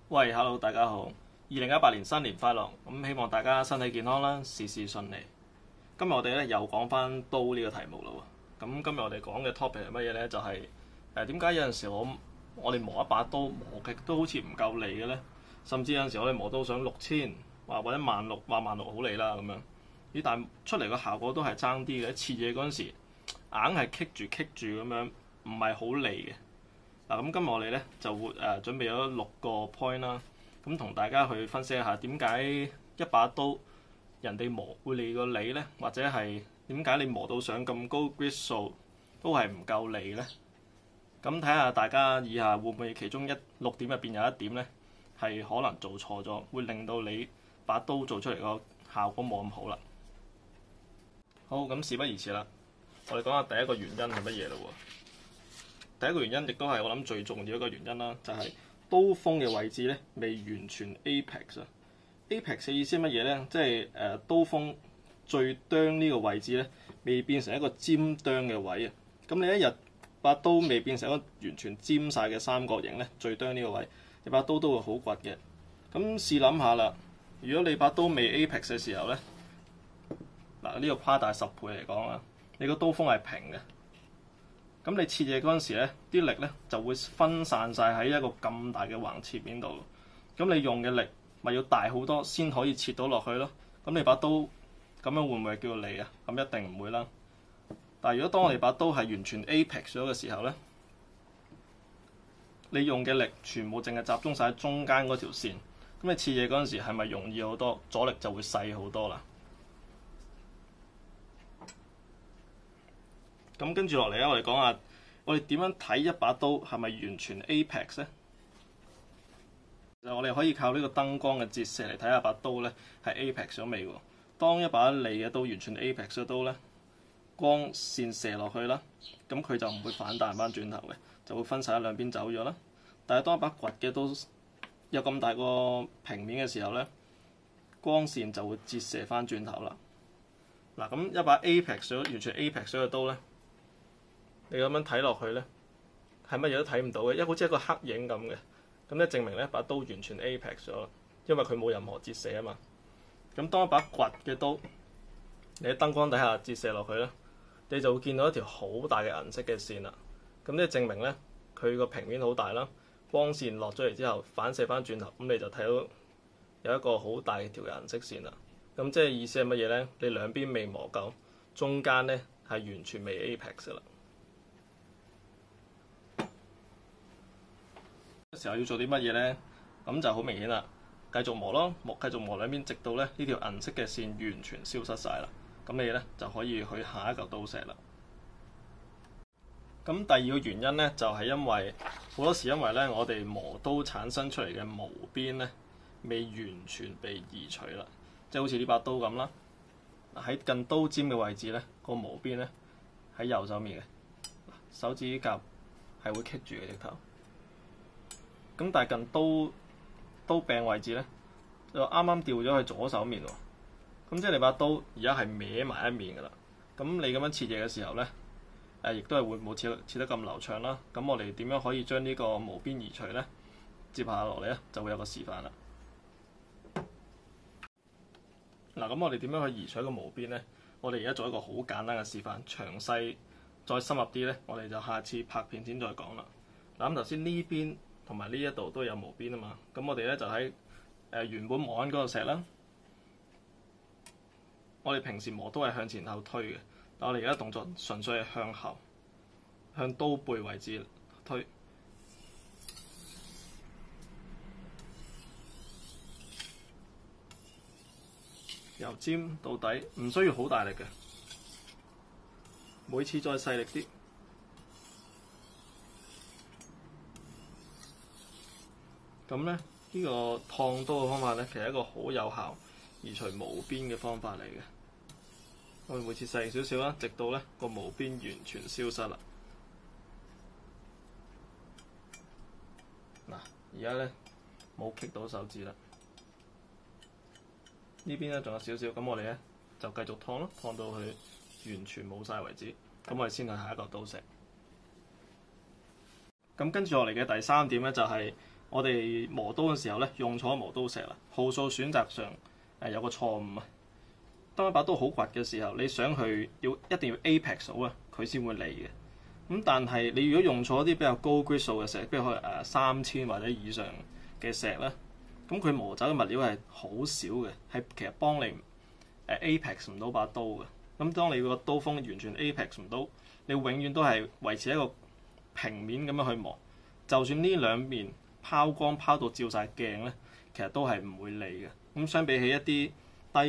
喂，Hello，大家好！2018年新年快樂，咁希望大家身體健康啦，事事順利。今日我哋咧又講翻刀呢個題目啦喎。咁今日我哋講嘅 topic 係乜嘢咧？就係點解有陣時我哋磨一把刀磨極都好似唔夠利嘅咧？甚至有陣時我哋磨到上6000或者16000，話16000好利啦咁樣。咦？但係出嚟個效果都係爭啲嘅，切嘢嗰陣時硬係棘住咁樣，唔係好利嘅。嗱，咁今日我哋咧就會準備咗6個 point 啦，咁同大家去分析一下點解一把刀人哋磨會利過你咧，或者係點解你磨到上咁高 grit 數都係唔夠利咧？咁睇下大家以下會唔會其中6點入邊有一點咧係可能做錯咗，會令到你把刀做出嚟個效果冇咁好啦。好，咁事不宜遲啦，我哋講下第一個原因係乜嘢咯喎？第一個原因亦都係我諗最重要一個原因啦，就係刀鋒嘅位置咧未完全 apex 啊。apex 嘅意思係乜嘢咧？即係刀鋒最端呢個位置咧未變成一個尖端嘅位啊。咁你一日把刀未變成一個完全尖晒嘅三角形咧，最端呢個位，你把刀都會好掘嘅。咁試諗下啦，如果你把刀未 apex 嘅時候咧，嗱呢個誇大10倍嚟講啦，你個刀鋒係平嘅。咁你切嘢嗰陣時咧，啲力咧就會分散晒喺一個咁大嘅橫切面度。咁你用嘅力咪要大好多先可以切到落去咯。咁你把刀咁樣會唔會叫利啊？咁一定唔會啦。但係如果當我哋把刀係完全 apex 咗嘅時候咧，你用嘅力全部淨係集中晒喺中間嗰條線。咁你切嘢嗰陣時係咪容易好多？阻力就會細好多啦。咁跟住落嚟咧，我哋講下我哋點樣睇一把刀係咪完全 apex 咧？其實我哋可以靠呢個燈光嘅折射嚟睇下把刀咧係 apex 咗未喎。當一把利嘅刀完全 apex 咗刀咧，光線射落去啦，咁佢就唔會反彈翻轉頭嘅，就會分散喺兩邊走咗啦。但係當一把掘嘅刀有咁大個平面嘅時候咧，光線就會折射翻轉頭啦。嗱，咁一把 apex 咗完全 apex 咗嘅刀咧，你咁樣睇落去咧，係乜嘢都睇唔到嘅，因為好似一個黑影咁嘅。咁咧證明咧把刀完全 apex 咗，因為佢冇任何折射啊嘛。咁當一把掘嘅刀，你喺燈光底下折射落去咧，你就會見到一條好大嘅銀色嘅線啦。咁即係證明咧，佢個平面好大啦，光線落咗嚟之後反射翻轉頭，咁你就睇到有一個好大條嘅銀色線啦。咁即係意思係乜嘢咧？你兩邊未磨夠，中間咧係完全未 apex 啦。時候要做啲乜嘢咧？咁就好明顯啦，繼續磨咯，繼續磨兩邊，直到咧呢條銀色嘅線完全消失晒啦。咁你咧就可以去下一嚿刀石啦。咁第二個原因咧，就係因為好多時因為咧我哋磨刀產生出嚟嘅毛邊咧未完全被移除啦，即係好似呢把刀咁啦，喺近刀尖嘅位置咧，個毛邊咧喺右手面嘅，手指甲係會棘住嘅直頭。咁但係近刀柄位置咧，就啱啱掉咗去左手面喎。咁即係你把刀而家係歪埋一面㗎啦。咁你咁樣切嘢嘅時候咧，亦都係會冇切得咁流暢啦。咁我哋點樣可以將呢個毛邊移除咧？接下落嚟咧就會有個示範啦。嗱，咁我哋點樣去移除一個毛邊咧？我哋而家做一個好簡單嘅示範，詳細再深入啲咧，我哋就下次拍片先再講啦。嗱，咁頭先呢邊同埋呢一度都有毛邊啊嘛，咁我哋咧就喺原本磨緊嗰個石啦。我哋平時磨刀係向前後推嘅，但我哋而家動作純粹係向後，向刀背位置推。由尖到底，唔需要好大力嘅，每次再細力啲。咁咧，呢個燙刀嘅方法咧，其實係一個好有效移除毛邊嘅方法嚟嘅。我哋每次細少少啦，直到咧個毛邊完全消失啦。嗱，而家咧冇棘到手指啦。呢邊咧仲有少少，咁我哋咧就繼續燙咯，燙到佢完全冇晒為止。咁我哋先去下一個刀石。咁跟住落嚟嘅第3點咧，就係我哋磨刀嘅時候咧，用錯磨刀石啦，號數選擇上有個錯誤啊。當一把刀好刮嘅時候，你想去一定要 Apex 數啊，佢先會嚟嘅。咁但係你如果用錯一啲比較高 grit 數嘅石，比如可能3000或者以上嘅石咧，咁佢磨走嘅物料係好少嘅，係其實幫你Apex 唔到把刀嘅。咁當你個刀鋒完全 Apex 唔到，你永遠都係維持一個平面咁樣去磨。就算呢兩面拋光拋到照晒鏡咧，其實都係唔會利嘅。咁相比起一啲低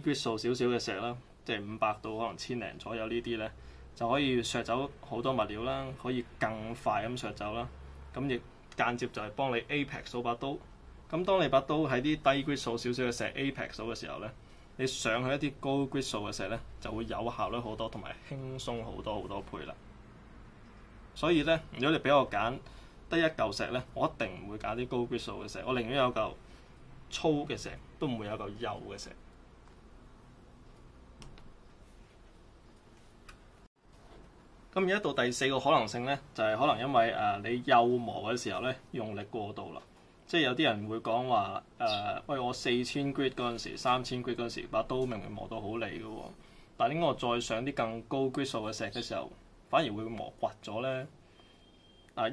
grit 數少少嘅石啦，即係500到可能1000零左右呢啲咧，就可以削走好多物料啦，可以更快咁削走啦。咁亦間接就係幫你 Apex 到把刀。咁當你把刀喺啲低 grit 數少少嘅石 Apex 到嘅時候咧，你上去一啲高 grit 數嘅石咧，就會有效率好多，同埋輕鬆好多好多倍啦。所以咧，如果你俾我揀得一嚿石咧，我一定唔會揀啲高 grit 數嘅石，我寧願有嚿粗嘅石，都唔會有嚿幼嘅石。咁而家到第四個可能性咧，就係可能因為你幼磨嘅時候咧，用力過度啦。即係有啲人會講話喂，我4000 grit 嗰陣時，3000 grit 嗰陣時，把刀明明磨到好利嘅喎，但係點解我再上啲更高 grit 數嘅石嘅時候，反而會磨刮咗咧？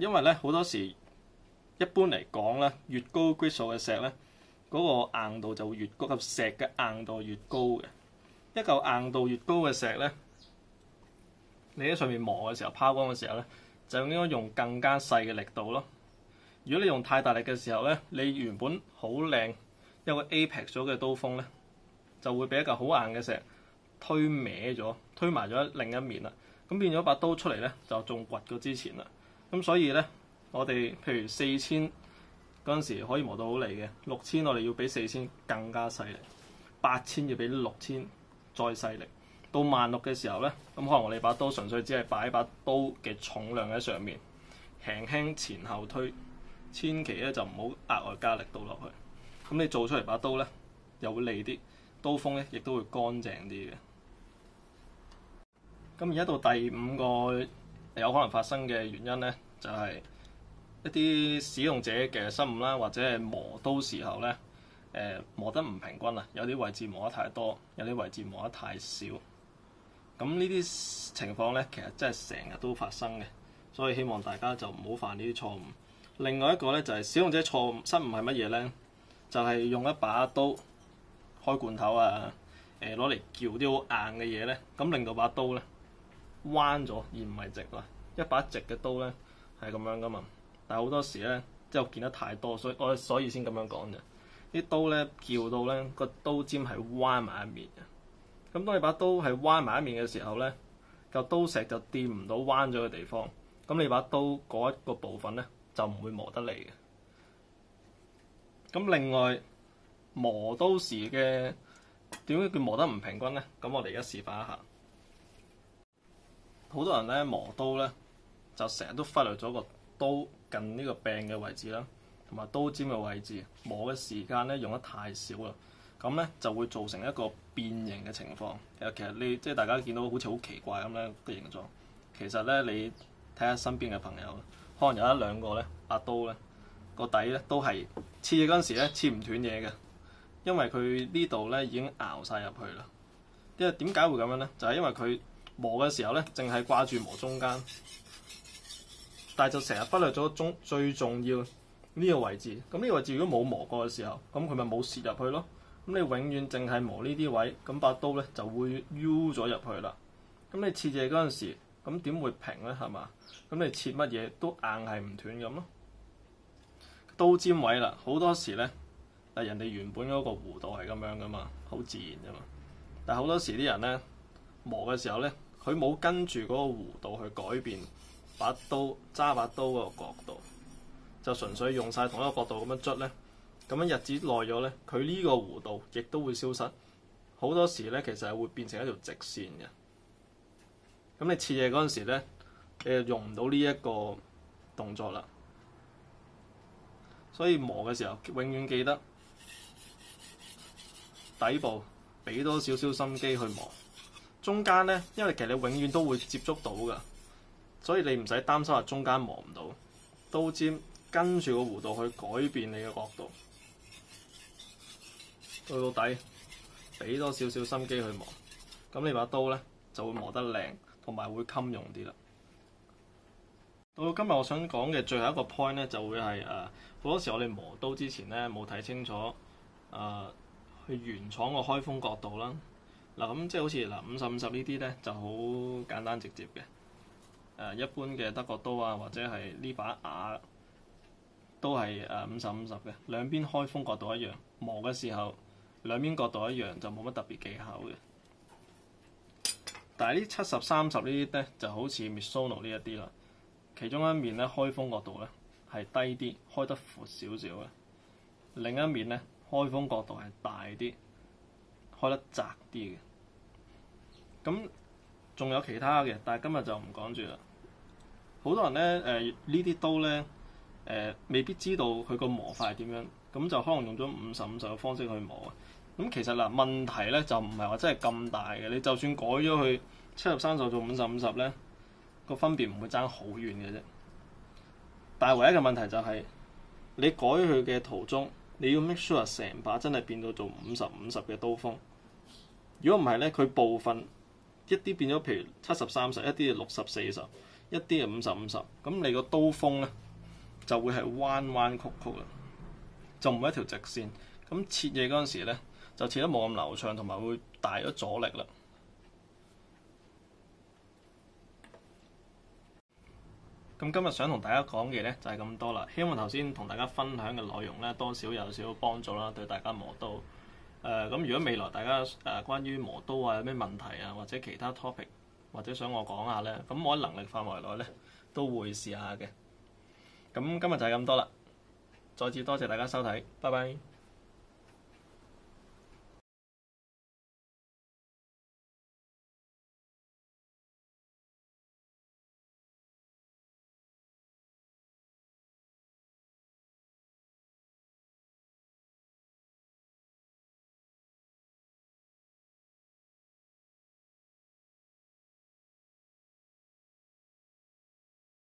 因為咧好多時一般嚟講咧，越高 grit 數嘅石咧，嗰個硬度就會越高，及石嘅硬度越高嘅。一嚿硬度越高嘅石咧，你喺上面磨嘅時候，拋光嘅時候咧，就應該用更加細嘅力度咯。如果你用太大力嘅時候咧，你原本好靚一個 Apex 咗嘅刀鋒咧，就會俾一嚿好硬嘅石推歪咗，推埋咗另一面啦。咁變咗把刀出嚟咧，就仲掘過之前啦。咁所以咧，我哋譬如4000嗰陣時可以磨到好利嘅，6000我哋要比4000更加細力，8000要比6000再細力。到16000嘅時候咧，咁可能我哋把刀純粹只係擺把刀嘅重量喺上面，輕輕前後推。千祈咧就唔好額外加力到落去，咁你做出嚟把刀咧又會利啲，刀鋒咧亦都會乾淨啲嘅。咁而家到第5個有可能發生嘅原因咧，就係一啲使用者嘅失誤啦，或者係磨刀時候咧磨得唔平均啊，有啲位置磨得太多，有啲位置磨得太少。咁呢啲情況咧，其實真係成日都發生嘅，所以希望大家就唔好犯呢啲錯誤。另外一個咧就係使用者錯誤失誤係乜嘢咧？就係用一把刀開罐頭啊，攞嚟撬啲好硬嘅嘢咧，咁令到把刀咧彎咗而唔係直啦。一把直嘅刀咧係咁樣噶嘛，但係好多時咧即係我見得太多，所以先咁樣講啫。啲刀咧撬到咧個刀尖係彎埋一面嘅。咁當你把刀係彎埋一面嘅時候咧，嚿刀石就掂唔到彎咗嘅地方，咁你把刀嗰一個部分咧就唔會磨得嚟嘅。咁另外磨刀時嘅點解佢磨得唔平均咧？咁我哋而家示範一下。好多人咧磨刀咧就成日都忽略咗個刀近呢個柄嘅位置啦，同埋刀尖嘅位置，磨嘅時間咧用得太少啦，咁咧就會造成一個變形嘅情況。其實你即係大家見到好似好奇怪咁咧嘅形狀，其實咧你睇下身邊嘅朋友，可能有一兩個咧把刀咧個底咧都係切嘢嗰陣時咧切唔斷嘢嘅，因為佢呢度咧已經熬晒入去啦。因為點解會咁樣咧？就係因為佢磨嘅時候咧，淨係掛住磨中間，但係就成日忽略咗最重要呢個位置。咁呢個位置如果冇磨過嘅時候，咁佢咪冇切入去咯。咁你永遠淨係磨呢啲位，咁把刀咧就會 U 咗入去啦。咁你切嘢嗰陣時，咁點會平咧？係嘛？咁你切乜嘢都硬係唔斷咁咯。刀尖位啦，好多時咧，人哋原本嗰個弧度係咁樣噶嘛，好自然啫嘛。但係好多時啲人咧磨嘅時候咧，佢冇跟住嗰個弧度去改變揸把刀嗰個角度，就純粹用晒同一個角度咁樣捽咧。咁樣日子耐咗咧，佢呢個弧度亦都會消失。好多時咧，其實係會變成一條直線嘅。咁你切嘢嗰陣時咧，你就用唔到呢一個動作啦。所以磨嘅時候，永遠記得底部俾多少少心機去磨。中間咧，因為其實你永遠都會接觸到㗎，所以你唔使擔心話中間磨唔到。刀尖跟住個弧度去改變你嘅角度，到底俾多少少心機去磨，咁你把刀咧就會磨得靚，同埋會襟用啲啦。到今日我想講嘅最後一個 point 咧，就會係好多時我哋磨刀之前咧冇睇清楚去原廠個開鋒角度啦。嗱咁即係好似50-50呢啲咧就好簡單直接嘅。一般嘅德國刀啊，或者係呢把瓦都係50-50嘅，兩邊開鋒角度一樣，磨嘅時候兩邊角度一樣就冇乜特別技巧嘅。但係呢70-30呢啲咧就好似 Misono 呢一啲啦，其中一面咧開鋒角度咧係低啲，開得闊少少嘅；另一面咧開鋒角度係大啲，開得窄啲嘅。咁仲有其他嘅，但係今日就唔講住啦。好多人咧呢啲刀咧未必知道佢個磨法係點樣，咁就可能用咗50-50嘅方式去磨。咁其實問題咧就唔係話真係咁大嘅，你就算改咗去70-30做50-50咧，個分別唔會爭好遠嘅啫。但係唯一嘅問題就係你改佢嘅途中，你要 make sure 成把真係變到做50-50嘅刀鋒。如果唔係咧，佢部分一啲變咗，譬如70-30，一啲係60-40，一啲係50-50，咁你個刀鋒咧就會係彎彎曲曲啦，就唔係一條直線。咁切嘢嗰陣時咧，就切得冇咁流暢，同埋會大咗阻力啦。咁今日想同大家講嘅咧就係咁多啦，希望頭先同大家分享嘅內容咧多少有少少幫助啦，對大家磨刀。咁如果未來大家關於磨刀啊有咩問題啊，或者其他 topic， 或者想我講下咧，咁我喺能力範圍內咧都會試下嘅。咁今日就係咁多啦，再次多謝大家收睇，拜拜。